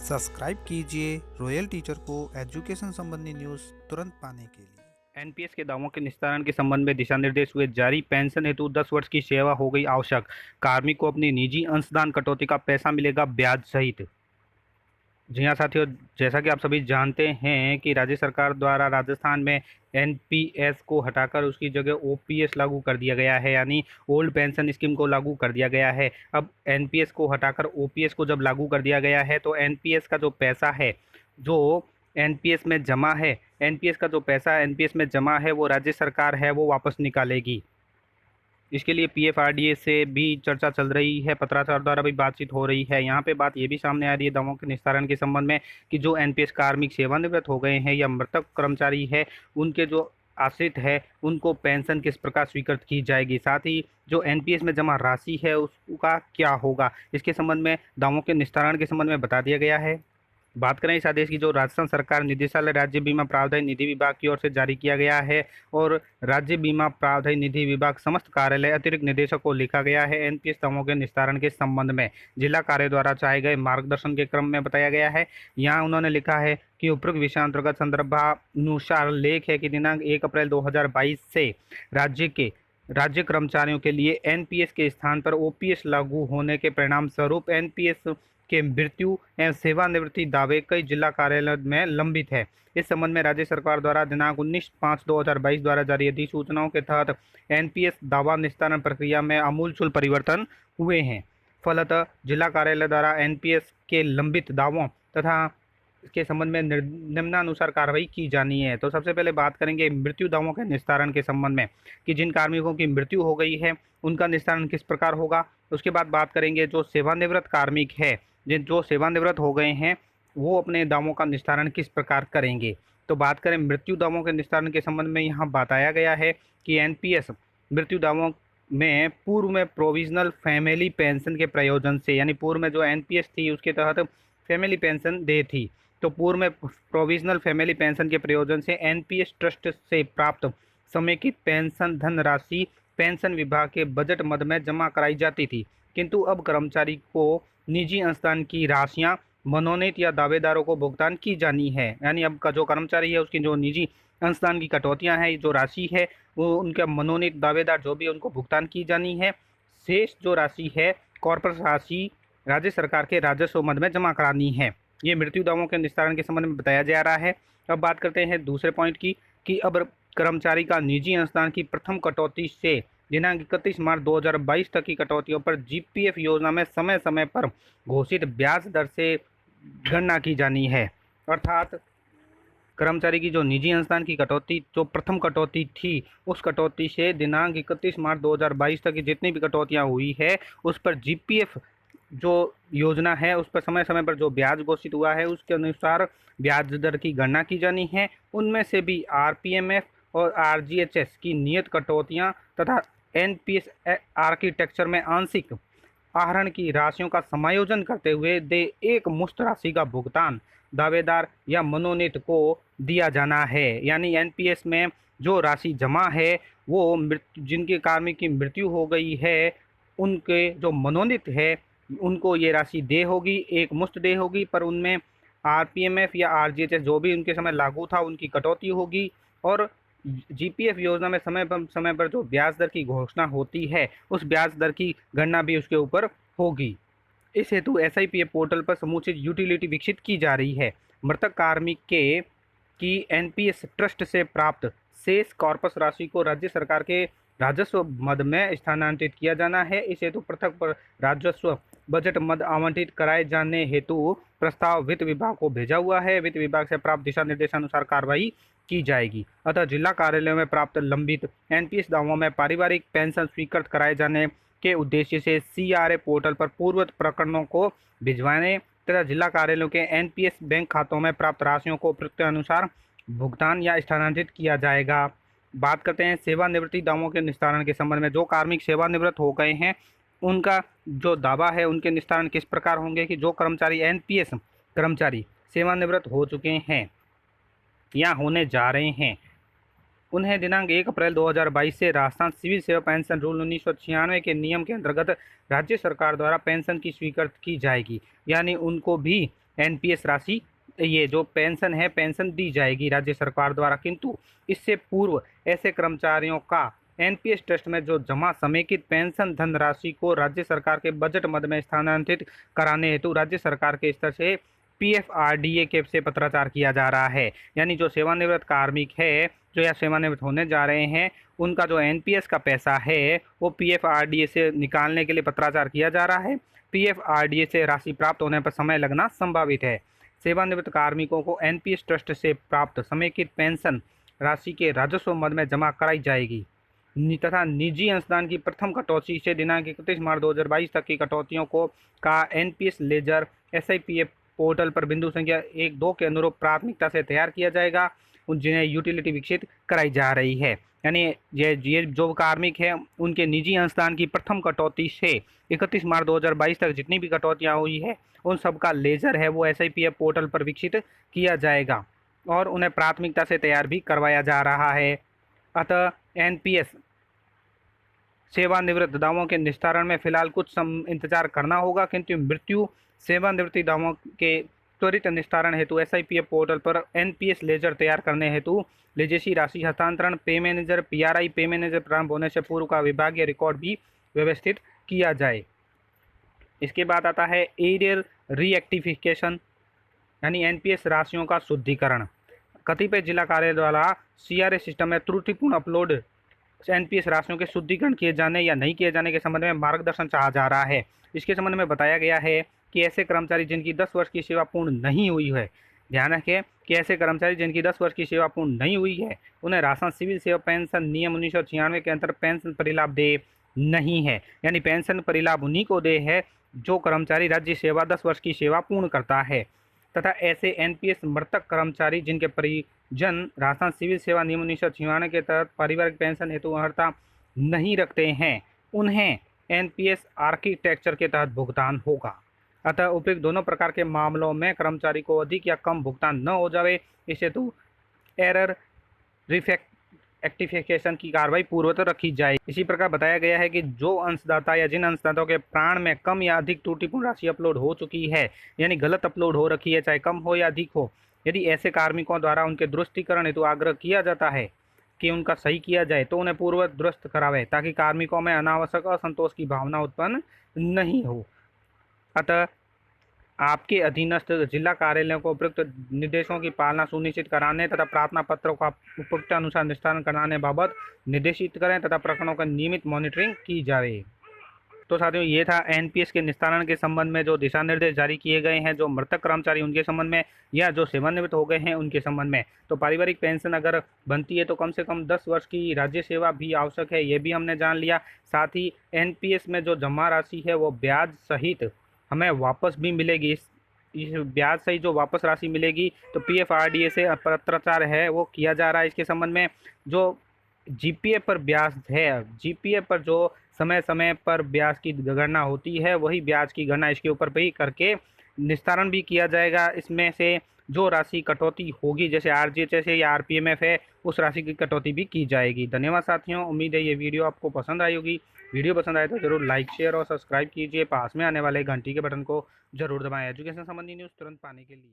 Subscribe कीजिए royal teacher को education संबंधी न्यूज़ तुरंत पाने के लिए। एनपीएस के दावों के निस्तारण के संबंध में दिशा निर्देश हुए जारी। पेंशन हेतु 10 वर्ष की सेवा हो गई आवश्यक। कार्मिक को अपनी निजी अंशदान कटौती का पैसा मिलेगा ब्याज सहित। जी हाँ साथियों, जैसा कि आप सभी जानते हैं कि राज्य सरकार द्वारा राजस्थान में एनपीएस को हटाकर उसकी जगह ओपीएस लागू कर दिया गया है, यानी ओल्ड पेंशन स्कीम को लागू कर दिया गया है। अब एनपीएस को हटाकर ओपीएस को जब लागू कर दिया गया है तो एनपीएस का जो पैसा है, जो एनपीएस में जमा है, एनपीएस का जो पैसा एनपीएस में जमा है वो राज्य सरकार है वो वापस निकालेगी। इसके लिए पीएफआरडीए से भी चर्चा चल रही है, पत्राचार द्वारा भी बातचीत हो रही है। यहाँ पे बात ये भी सामने आ रही है दावों के निस्तारण के संबंध में कि जो एनपीएस कार्मिक सेवानिवृत्त हो गए हैं या मृतक कर्मचारी है, उनके जो आश्रित है उनको पेंशन किस प्रकार स्वीकृत की जाएगी, साथ ही जो एनपीएस में जमा राशि है उसका क्या होगा, इसके संबंध में दावों के निस्तारण के संबंध में बता दिया गया है। बात करें इस आदेश की, जो राजस्थान सरकार निदेशालय राज्य बीमा प्रावधान निधि विभाग की ओर से जारी किया गया है और राज्य बीमा प्रावधान निधि विभाग समस्त कार्यालय अतिरिक्त निदेशक को लिखा गया है। एनपीएस दावों के निस्तारण के संबंध में जिला कार्य द्वारा चाहे गए मार्गदर्शन के क्रम में बताया गया है। यहाँ उन्होंने लिखा है कि उपरोक्त विषयांतर्गत संदर्भानुसार लेख है कि दिनांक 1 अप्रैल 2022 से राज्य कर्मचारियों के लिए एनपीएस के स्थान पर ओपीएस लागू होने के परिणाम स्वरूप एनपीएस के मृत्यु एवं सेवानिवृत्ति दावे कई जिला कार्यालय में लंबित है। इस संबंध में राज्य सरकार द्वारा दिनांक 19/5/2022 द्वारा जारी अधिसूचनाओं के तहत एनपीएस दावा निस्तारण प्रक्रिया में आमूलचूल परिवर्तन हुए हैं। फलतः जिला कार्यालय द्वारा एनपीएस के लंबित दावों तथा के संबंध में निम्नानुसार कार्रवाई की जानी है। तो सबसे पहले बात करेंगे मृत्यु दावों के निस्तारण के संबंध में कि जिन कार्मिकों की मृत्यु हो गई है उनका निस्तारण किस प्रकार होगा। उसके बाद बात करेंगे जो सेवानिवृत्त कार्मिक है, जो सेवानिवृत्त हो गए हैं वो अपने दावों का निस्तारण किस प्रकार करेंगे। तो बात करें मृत्यु दावों के निस्तारण के संबंध में, यहाँ बताया गया है कि एनपीएस मृत्यु दावों में पूर्व में प्रोविजनल फैमिली पेंशन के प्रयोजन से, यानी पूर्व में जो एनपीएस थी उसके तहत फैमिली पेंशन दे थी, तो पूर्व में प्रोविजनल फैमिली पेंशन के प्रयोजन से एनपीएस ट्रस्ट से प्राप्त समेकित पेंशन धनराशि पेंशन विभाग के बजट मद में जमा कराई जाती थी। किंतु अब कर्मचारी को निजी अंशदान की राशियां मनोनीत या दावेदारों को भुगतान की जानी है, यानी अब का जो कर्मचारी है उसकी जो निजी अंशदान की कटौतियां हैं, जो राशि है वो उनके मनोनीत दावेदार जो भी उनको भुगतान की जानी है। शेष जो राशि है कॉर्पोरेट राशि राज्य सरकार के राजस्व मद में जमा करानी है। ये मृत्यु दावों के निस्तारण के संबंध में बताया जा रहा है। अब बात करते हैं दूसरे पॉइंट की कि अब कर्मचारी का निजी अंशदान की प्रथम कटौती से दिनांक 31 मार्च 2022 तक की कटौतियों पर जीपीएफ योजना में समय समय पर घोषित ब्याज दर से गणना की जानी है। अर्थात कर्मचारी की जो निजी अंशदान की कटौती जो प्रथम कटौती थी उस कटौती से दिनांक 31 मार्च 2022 तक की जितनी भी कटौतियां हुई है उस पर जीपीएफ जो योजना है उस पर समय समय पर जो ब्याज घोषित हुआ है उसके अनुसार ब्याज दर की गणना की जानी है। उनमें से भी आरपीएमएफ और आरजीएचएस की नियत कटौतियां तथा एनपीएस आर्किटेक्चर में आंशिक आहरण की राशियों का समायोजन करते हुए दे एक मुश्त राशि का भुगतान दावेदार या मनोनीत को दिया जाना है। यानी एनपीएस में जो राशि जमा है वो जिनके कार्मिक की मृत्यु हो गई है उनके जो मनोनीत है उनको ये राशि दे होगी, एक मुश्त दे होगी, पर उनमें आरपीएमएफ या आरजीएचएस जो भी उनके समय लागू था उनकी कटौती होगी और जीपीएफ योजना में समय पर जो ब्याज दर की घोषणा होती है उस ब्याज दर की गणना भी उसके ऊपर होगी। इस हेतु एसआईपीएफ पोर्टल पर समुचित यूटिलिटी विकसित की जा रही है। मृतक कार्मिक के की एनपीएस ट्रस्ट से प्राप्त शेष कॉर्पस राशि को राज्य सरकार के राजस्व मद में स्थानांतरित किया जाना है। इस हेतु पृथक पर राजस्व बजट मद आवंटित कराए जाने हेतु प्रस्ताव वित्त विभाग को भेजा हुआ है। वित्त विभाग से प्राप्त दिशा निर्देशानुसार कार्रवाई की जाएगी। अतः जिला कार्यालयों में प्राप्त लंबित एनपीएस दावों में पारिवारिक पेंशन स्वीकृत कराए जाने के उद्देश्य से सीआरए पोर्टल पर पूर्ववत प्रकरणों को भिजवाने तथा जिला कार्यालयों के एनपीएस बैंक खातों में प्राप्त राशियों को अनुसार भुगतान या स्थानांतरित किया जाएगा। बात करते हैं सेवानिवृत्ति दावों के निस्तारण के संबंध में। जो कार्मिक सेवानिवृत्त हो गए हैं उनका जो दावा है उनके निस्तारण किस प्रकार होंगे कि जो कर्मचारी एनपीएस कर्मचारी सेवानिवृत्त हो चुके हैं या होने जा रहे हैं उन्हें दिनांक 1 अप्रैल 2022 से राजस्थान सिविल सेवा पेंशन रूल 1996 के नियम के अंतर्गत राज्य सरकार द्वारा पेंशन की स्वीकृत की जाएगी। यानी उनको भी एनपीएस राशि, ये जो पेंशन है, पेंशन दी जाएगी राज्य सरकार द्वारा। किंतु इससे पूर्व ऐसे कर्मचारियों का एनपीएस ट्रस्ट में जो जमा समेकित पेंशन धनराशि को राज्य सरकार के बजट मद में स्थानांतरित कराने हेतु राज्य सरकार के स्तर से पीएफआरडीए के से पत्राचार किया जा रहा है। यानी जो सेवानिवृत्त कार्मिक है, जो या सेवानिवृत्त होने जा रहे हैं, उनका जो एनपीएस का पैसा है वो पीएफआरडीए से निकालने के लिए पत्राचार किया जा रहा है। पीएफआरडीए से राशि प्राप्त होने पर समय लगना संभावित है। सेवानिवृत्त कार्मिकों को एनपीएस ट्रस्ट से प्राप्त समेकित पेंशन राशि के राजस्व मद में जमा कराई जाएगी तथा निजी अंशदान की प्रथम कटौती से दिनांक 31 मार्च 2022 तक की कटौतियों को का एनपीएस लेजर एसआईपीएफ पोर्टल पर बिंदु संख्या 1-2 के अनुरूप प्राथमिकता से तैयार किया जाएगा, जिन्हें यूटिलिटी विकसित कराई जा रही है। यानी ये जो कार्मिक है, उनके निजी अंशदान की प्रथम कटौती से 31 मार्च 2022 तक जितनी भी कटौतियाँ हुई है, उन सब का लेजर है वो एसआईपीएफ पोर्टल पर विकसित किया जाएगा और उन्हें प्राथमिकता से तैयार भी करवाया जा रहा है। अतः एनपीएस सेवानिवृत्त दावों के निस्तारण में फिलहाल कुछ इंतजार करना होगा, किंतु मृत्यु सेवानिवृत्ति दावों के त्वरित निस्तारण हेतु एसआईपीएफ पोर्टल पर एनपीएस लेजर तैयार करने हेतु लेजेसी राशि हस्तांतरण पे मैनेजर पीआरआई पे मैनेजर प्रारंभ होने से पूर्व का विभागीय रिकॉर्ड भी व्यवस्थित किया जाए। इसके बाद आता है एरियर रीएक्टिफिकेशन, यानी एनपीएस राशियों का शुद्धिकरण। कतिपय जिला कार्यालय द्वारा सीआरए सिस्टम में त्रुटिपूर्ण अपलोड एनपीएस राशियों के शुद्धिकरण किए जाने या नहीं किए जाने के संबंध में मार्गदर्शन चाहा जा रहा है। इसके संबंध में बताया गया है कि ऐसे कर्मचारी जिनकी 10 वर्ष की सेवा पूर्ण नहीं हुई है, ध्यान रखें कि ऐसे कर्मचारी जिनकी 10 वर्ष की सेवा पूर्ण नहीं हुई है, उन्हें राजस्थान सिविल सेवा पेंशन नियम 1996 के अंतर्गत पेंशन परिलाभ दे नहीं है। यानी पेंशन परिलाभ उन्हीं को दे है जो कर्मचारी राज्य सेवा 10 वर्ष की सेवा पूर्ण करता है तथा ऐसे एनपीएस मृतक कर्मचारी जिनके परिजन राजस्थान सिविल सेवा नियम 1996 के तहत पारिवारिक पेंशन हेतु अर्हता नहीं रखते हैं, उन्हें एनपीएस आर्किटेक्चर के तहत भुगतान होगा। अतः उपयुक्त दोनों प्रकार के मामलों में कर्मचारी को अधिक या कम भुगतान न हो जाए, इस हेतु एरर रेक्टिफिकेशन की कार्रवाई पूर्ववत रखी जाए। इसी प्रकार बताया गया है कि जो अंशदाता या जिन अंशदाताओं के प्राण में कम या अधिक त्रुटिपूर्ण राशि अपलोड हो चुकी है, यानी गलत अपलोड हो रखी है, चाहे कम हो या अधिक हो, यदि ऐसे कार्मिकों द्वारा उनके दुरुस्तीकरण हेतु आग्रह किया जाता है कि उनका सही किया जाए, तो उन्हें पूर्ववत दुरुस्त करावे ताकि कार्मिकों में अनावश्यक असंतोष की भावना उत्पन्न नहीं हो। अतः आपके अधीनस्थ जिला कार्यालयों को उपयुक्त निर्देशों की पालना सुनिश्चित कराने तथा प्रार्थना पत्रों का उपयुक्त अनुसार निस्तारण कराने बाबत निर्देशित करें तथा प्रकरणों का नियमित मॉनिटरिंग की जाए। तो साथियों, ये था एनपीएस के निस्तारण के संबंध में जो दिशा निर्देश जारी किए गए हैं, जो मृतक कर्मचारी उनके संबंध में या जो सेवानिवृत्त हो गए हैं उनके संबंध में। तो पारिवारिक पेंशन अगर बनती है तो कम से कम 10 वर्ष की राज्य सेवा भी आवश्यक है, ये भी हमने जान लिया। साथ ही एनपीएस में जो जमा राशि है वो ब्याज सहित हमें वापस भी मिलेगी। इस ब्याज सहित जो वापस राशि मिलेगी, तो पीएफआरडीए से पत्राचार है वो किया जा रहा है। इसके संबंध में जो जीपीए पर ब्याज है, जीपीए पर जो समय समय पर ब्याज की गणना होती है, वही ब्याज की गणना इसके ऊपर भी करके निस्तारण भी किया जाएगा। इसमें से जो राशि कटौती होगी, जैसे आरजीएचएस है या आरपीएमएफ है, उस राशि की कटौती भी की जाएगी। धन्यवाद साथियों, उम्मीद है ये वीडियो आपको पसंद आई होगी। वीडियो पसंद आए तो जरूर लाइक, शेयर और सब्सक्राइब कीजिए। पास में आने वाले घंटी के बटन को जरूर दबाएं एजुकेशन संबंधी न्यूज़ तुरंत पाने के लिए।